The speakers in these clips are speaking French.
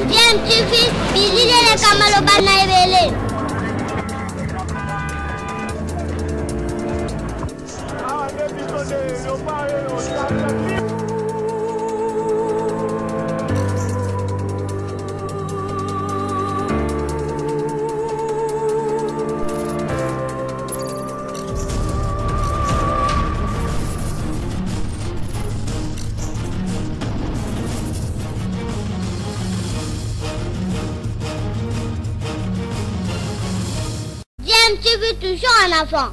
DMTV, bilile kamalo bana ebele. DMTV toujours en avant.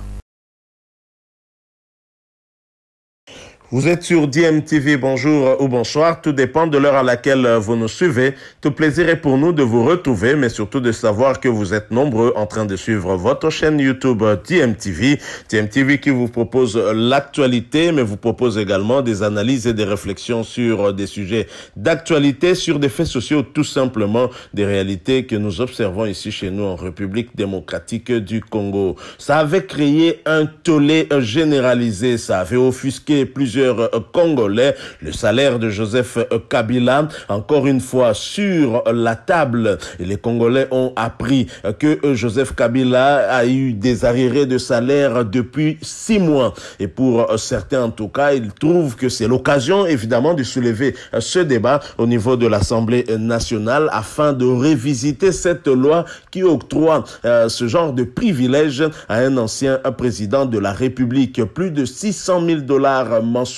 Vous êtes sur DMTV, bonjour ou bonsoir, tout dépend de l'heure à laquelle vous nous suivez. Tout plaisir est pour nous de vous retrouver, mais surtout de savoir que vous êtes nombreux en train de suivre votre chaîne YouTube DMTV. DMTV qui vous propose l'actualité, mais vous propose également des analyses et des réflexions sur des sujets d'actualité, sur des faits sociaux, tout simplement des réalités que nous observons ici chez nous en République démocratique du Congo. Ça avait créé un tollé généralisé, ça avait offusqué plusieurs Congolais. Le salaire de Joseph Kabila, encore une fois sur la table. Et les Congolais ont appris que Joseph Kabila a eu des arriérés de salaire depuis 6 mois. Et pour certains, en tout cas, ils trouvent que c'est l'occasion, évidemment, de soulever ce débat au niveau de l'Assemblée nationale afin de révisiter cette loi qui octroie ce genre de privilège à un ancien président de la République. Plus de 600 000 $ mensuels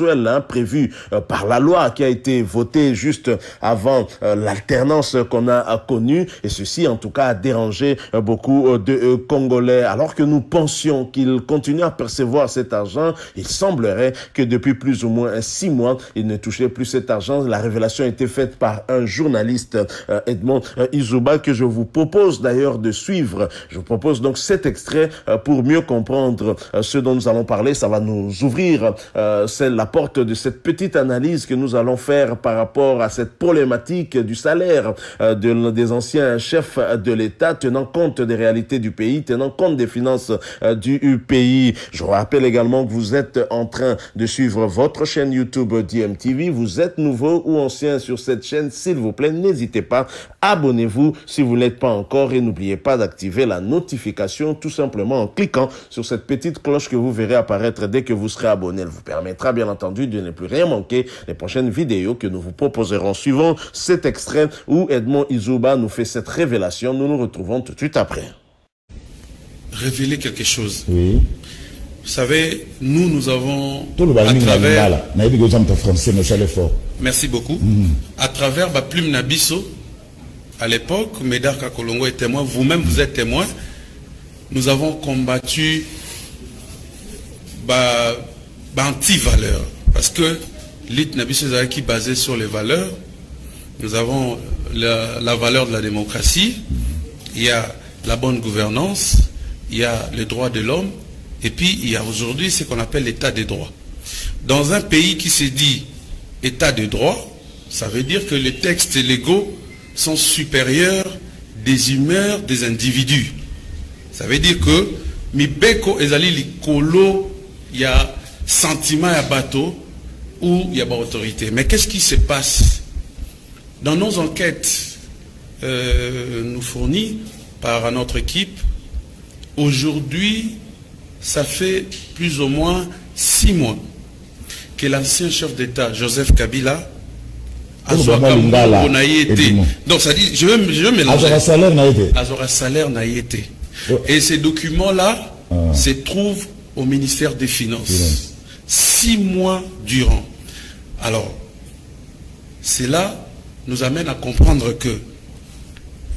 prévu par la loi qui a été votée juste avant l'alternance qu'on a connue, et ceci en tout cas a dérangé beaucoup de Congolais. Alors que nous pensions qu'ils continuent à percevoir cet argent, il semblerait que depuis plus ou moins 6 mois, ils ne touchaient plus cet argent. La révélation a été faite par un journaliste, Edmond Izuba, que je vous propose d'ailleurs de suivre. Je vous propose donc cet extrait pour mieux comprendre ce dont nous allons parler. Ça va nous ouvrir la porte de cette petite analyse que nous allons faire par rapport à cette problématique du salaire des anciens chefs de l'État, tenant compte des réalités du pays, tenant compte des finances du pays. Je vous rappelle également que vous êtes en train de suivre votre chaîne YouTube DMTV. Vous êtes nouveau ou ancien sur cette chaîne, s'il vous plaît, n'hésitez pas, abonnez-vous si vous ne l'êtes pas encore et n'oubliez pas d'activer la notification tout simplement en cliquant sur cette petite cloche que vous verrez apparaître dès que vous serez abonné. Elle vous permettra bien entendu de ne plus rien manquer les prochaines vidéos que nous vous proposerons. Suivant cet extrait où Edmond Izuba nous fait cette révélation, nous nous retrouvons tout de suite après. Révéler quelque chose. Oui. Vous savez, nous avons à travers... Merci beaucoup. À travers Plume Nabiso, à l'époque, Médard Kakolongo est témoin, vous-même vous êtes témoin, nous avons combattu anti-valeurs. Parce que l'élite Nabiso qui est basée sur les valeurs, nous avons la valeur de la démocratie, il y a la bonne gouvernance, il y a les droits de l'homme, et puis il y a aujourd'hui ce qu'on appelle l'état des droits. Dans un pays qui se dit état de droit, ça veut dire que les textes légaux sont supérieurs des humeurs des individus. Ça veut dire que Mibeko ezali likolo, il y a sentiment à bateau où il y a pas autorité. Mais qu'est-ce qui se passe dans nos enquêtes nous fournies par notre équipe? Aujourd'hui, ça fait plus ou moins 6 mois que l'ancien chef d'État, Joseph Kabila, a été. Donc ça dit, je vais mélanger. Azora salaire n'a été. Et ces documents-là se trouvent au ministère des Finances. 6 mois durant. Alors, cela nous amène à comprendre que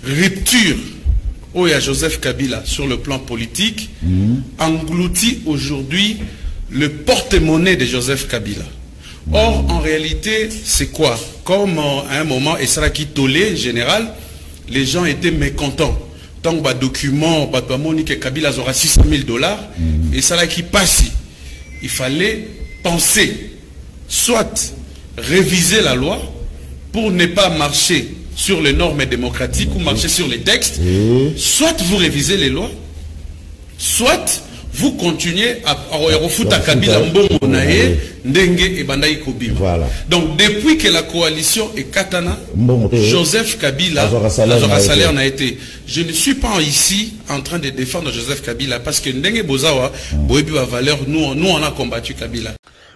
rupture où il y a Joseph Kabila sur le plan politique engloutit aujourd'hui le porte-monnaie de Joseph Kabila. Or, en réalité, c'est quoi? Comme à un moment, et ça qui tollé, général, les gens étaient mécontents. Tant que document, que Kabila aura 600 000 $, et ça qui passe, il fallait penser, soit réviser la loi pour ne pas marcher sur les normes démocratiques ou marcher sur les textes, soit vous révisez les lois, soit vous continuez à refuta Kabila mbongo nae ndenge ebandai kobima. Voilà. Donc depuis que la coalition est katana, Joseph Kabila salaire n'a été. Je ne suis pas ici en train de défendre Joseph Kabila parce que ndenge bozawa boebi ba valeur, nous on a combattu Kabila.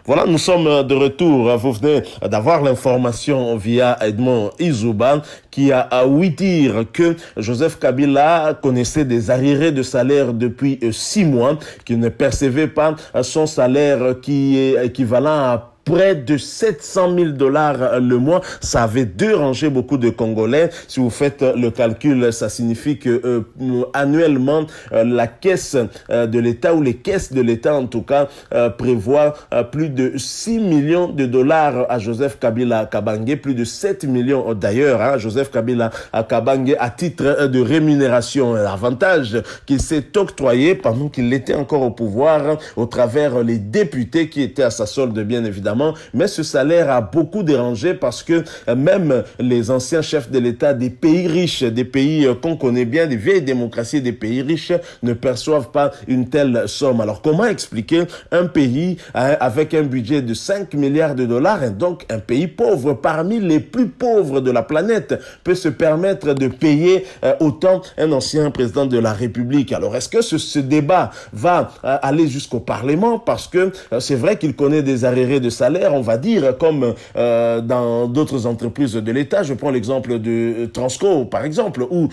Voilà, nous sommes de retour. Vous venez d'avoir l'information via Edmond Izouban qui a ouï dire que Joseph Kabila connaissait des arriérés de salaire depuis 6 mois, qu'il ne percevait pas son salaire qui est équivalent à près de 700 000 $ le mois. Ça avait dérangé beaucoup de Congolais. Si vous faites le calcul, ça signifie que annuellement, la caisse de l'État ou les caisses de l'État en tout cas prévoient plus de 6 millions de dollars à Joseph Kabila Kabange, plus de 7 millions d'ailleurs, hein, Joseph Kabila Kabange à titre de rémunération, l'avantage qu'il s'est octroyé pendant qu'il était encore au pouvoir au travers les députés qui étaient à sa solde bien évidemment. Mais ce salaire a beaucoup dérangé parce que même les anciens chefs de l'État des pays riches, des pays qu'on connaît bien, des vieilles démocraties des pays riches, ne perçoivent pas une telle somme. Alors comment expliquer un pays avec un budget de 5 milliards de dollars, et donc un pays pauvre, parmi les plus pauvres de la planète, peut se permettre de payer autant un ancien président de la République? Alors est-ce que ce débat va aller jusqu'au Parlement? Parce que c'est vrai qu'il connaît des arriérés de salaire, on va dire, comme dans d'autres entreprises de l'État. Je prends l'exemple de Transco, par exemple, où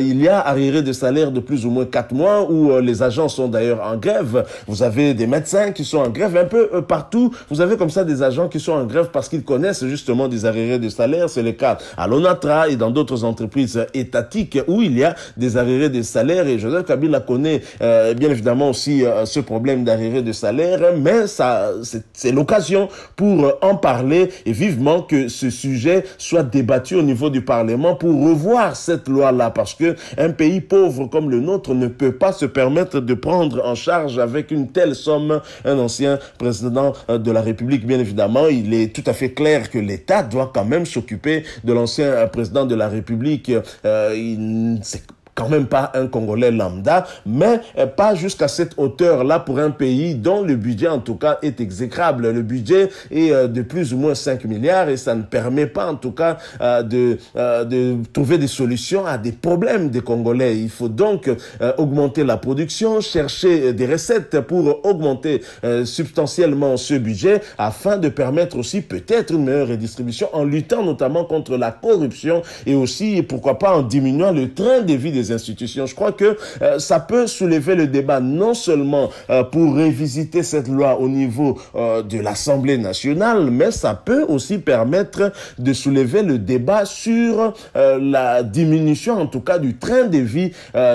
il y a arriéré de salaire de plus ou moins 4 mois, où les agents sont d'ailleurs en grève. Vous avez des médecins qui sont en grève un peu partout. Vous avez comme ça des agents qui sont en grève parce qu'ils connaissent justement des arriérés de salaire. C'est le cas à l'ONATRA et dans d'autres entreprises étatiques où il y a des arriérés de salaire. Et Joseph Kabila connaît bien évidemment aussi ce problème d'arriérés de salaire, mais ça, c'est l'occasion pour en parler et vivement que ce sujet soit débattu au niveau du Parlement pour revoir cette loi-là, parce que un pays pauvre comme le nôtre ne peut pas se permettre de prendre en charge avec une telle somme un ancien président de la République. Bien évidemment, il est tout à fait clair que l'État doit quand même s'occuper de l'ancien président de la République. C'est quand même pas un Congolais lambda, mais pas jusqu'à cette hauteur-là pour un pays dont le budget, en tout cas, est exécrable. Le budget est de plus ou moins 5 milliards et ça ne permet pas, en tout cas, de trouver des solutions à des problèmes des Congolais. Il faut donc augmenter la production, chercher des recettes pour augmenter substantiellement ce budget afin de permettre aussi peut-être une meilleure redistribution en luttant notamment contre la corruption et aussi, pourquoi pas, en diminuant le train de vie des institutions. Je crois que ça peut soulever le débat non seulement pour révisiter cette loi au niveau de l'Assemblée nationale, mais ça peut aussi permettre de soulever le débat sur la diminution, en tout cas, du train de vie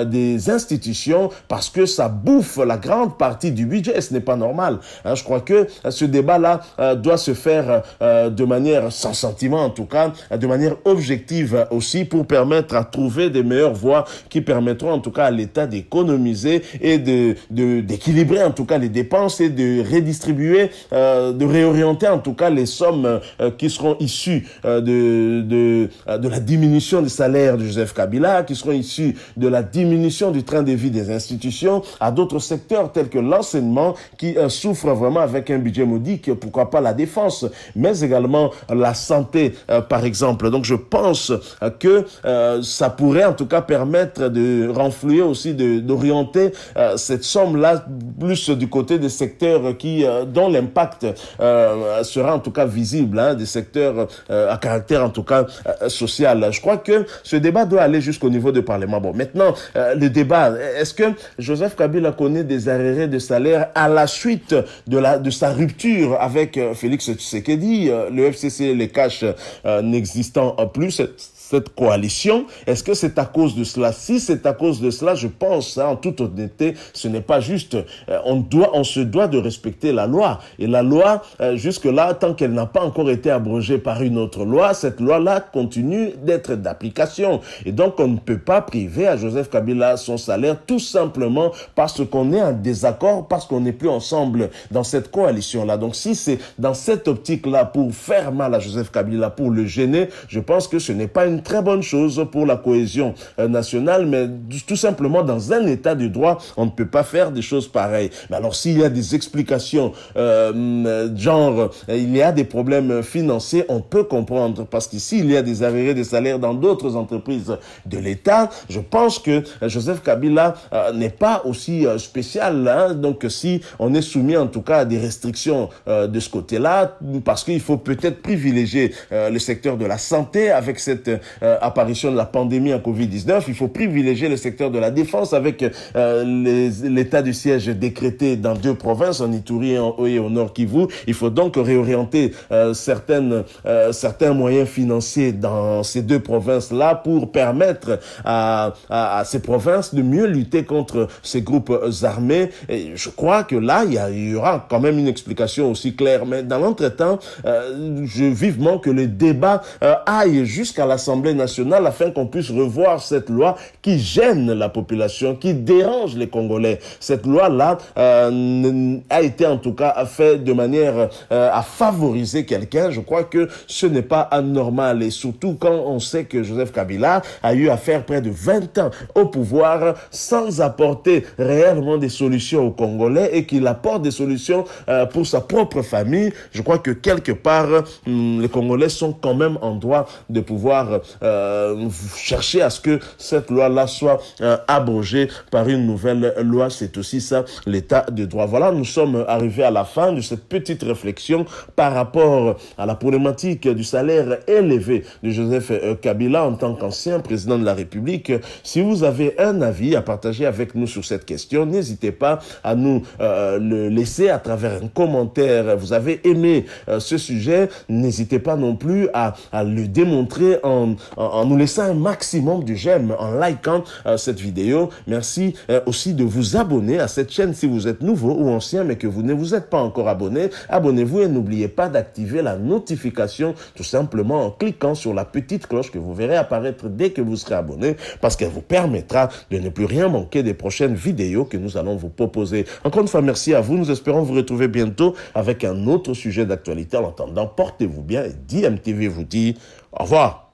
des institutions, parce que ça bouffe la grande partie du budget et ce n'est pas normal. Hein, je crois que ce débat-là doit se faire de manière sans sentiment, en tout cas, de manière objective aussi, pour permettre à trouver des meilleures voies qui permettront en tout cas à l'État d'économiser et d'équilibrer en tout cas les dépenses et de redistribuer, de réorienter en tout cas les sommes qui seront issues de la diminution des salaires de Joseph Kabila, qui seront issues de la diminution du train de vie des institutions à d'autres secteurs tels que l'enseignement qui souffre vraiment avec un budget modique, pourquoi pas la défense, mais également la santé par exemple. Donc je pense que ça pourrait en tout cas permettre de renflouer aussi, d'orienter cette somme-là plus du côté des secteurs dont l'impact sera en tout cas visible, hein, des secteurs à caractère en tout cas social. Je crois que ce débat doit aller jusqu'au niveau du Parlement. Bon, maintenant, le débat, est-ce que Joseph Kabila connaît des arriérés de salaire à la suite de sa rupture avec Félix Tshisekedi, le FCC, les caches n'existant plus, cette coalition? Est-ce que c'est à cause de cela? Si c'est à cause de cela, je pense, hein, en toute honnêteté, ce n'est pas juste. On se doit de respecter la loi. Et la loi, jusque-là, tant qu'elle n'a pas encore été abrogée par une autre loi, cette loi-là continue d'être d'application. Et donc, on ne peut pas priver à Joseph Kabila son salaire tout simplement parce qu'on est en désaccord, parce qu'on n'est plus ensemble dans cette coalition-là. Donc, si c'est dans cette optique-là pour faire mal à Joseph Kabila, pour le gêner, je pense que ce n'est pas une une très bonne chose pour la cohésion nationale, mais tout simplement dans un état de droit, on ne peut pas faire des choses pareilles. Mais alors s'il y a des explications genre il y a des problèmes financiers, on peut comprendre, parce qu'ici il y a des arriérés de salaires dans d'autres entreprises de l'État. Je pense que Joseph Kabila n'est pas aussi spécial, hein. Donc si on est soumis en tout cas à des restrictions de ce côté-là, parce qu'il faut peut-être privilégier le secteur de la santé avec cette apparition de la pandémie en Covid-19, il faut privilégier le secteur de la défense avec l'état du siège décrété dans 2 provinces, en Ituri et au Nord Kivu. Il faut donc réorienter certains moyens financiers dans ces 2 provinces-là pour permettre à ces provinces de mieux lutter contre ces groupes armés. Et je crois que là, il y aura quand même une explication aussi claire. Mais dans l'entretemps, je veux vivement que le débat aille jusqu'à l'Assemblée nationale afin qu'on puisse revoir cette loi qui gêne la population, qui dérange les Congolais. Cette loi-là a été en tout cas faite de manière à favoriser quelqu'un. Je crois que ce n'est pas anormal, et surtout quand on sait que Joseph Kabila a eu à faire près de 20 ans au pouvoir sans apporter réellement des solutions aux Congolais, et qu'il apporte des solutions pour sa propre famille. Je crois que quelque part, les Congolais sont quand même en droit de pouvoir chercher à ce que cette loi-là soit abrogée par une nouvelle loi. C'est aussi ça, l'état de droit. Voilà, nous sommes arrivés à la fin de cette petite réflexion par rapport à la problématique du salaire élevé de Joseph Kabila en tant qu'ancien président de la République. Si vous avez un avis à partager avec nous sur cette question, n'hésitez pas à nous le laisser à travers un commentaire. Vous avez aimé ce sujet, n'hésitez pas non plus à le démontrer en nous laissant un maximum de j'aime, en likant cette vidéo. Merci aussi de vous abonner à cette chaîne si vous êtes nouveau ou ancien mais que vous ne vous êtes pas encore abonné. Abonnez-vous et n'oubliez pas d'activer la notification tout simplement en cliquant sur la petite cloche que vous verrez apparaître dès que vous serez abonné, parce qu'elle vous permettra de ne plus rien manquer des prochaines vidéos que nous allons vous proposer. Encore une fois, merci à vous. Nous espérons vous retrouver bientôt avec un autre sujet d'actualité. En attendant, portez-vous bien et DMTV vous dit au revoir.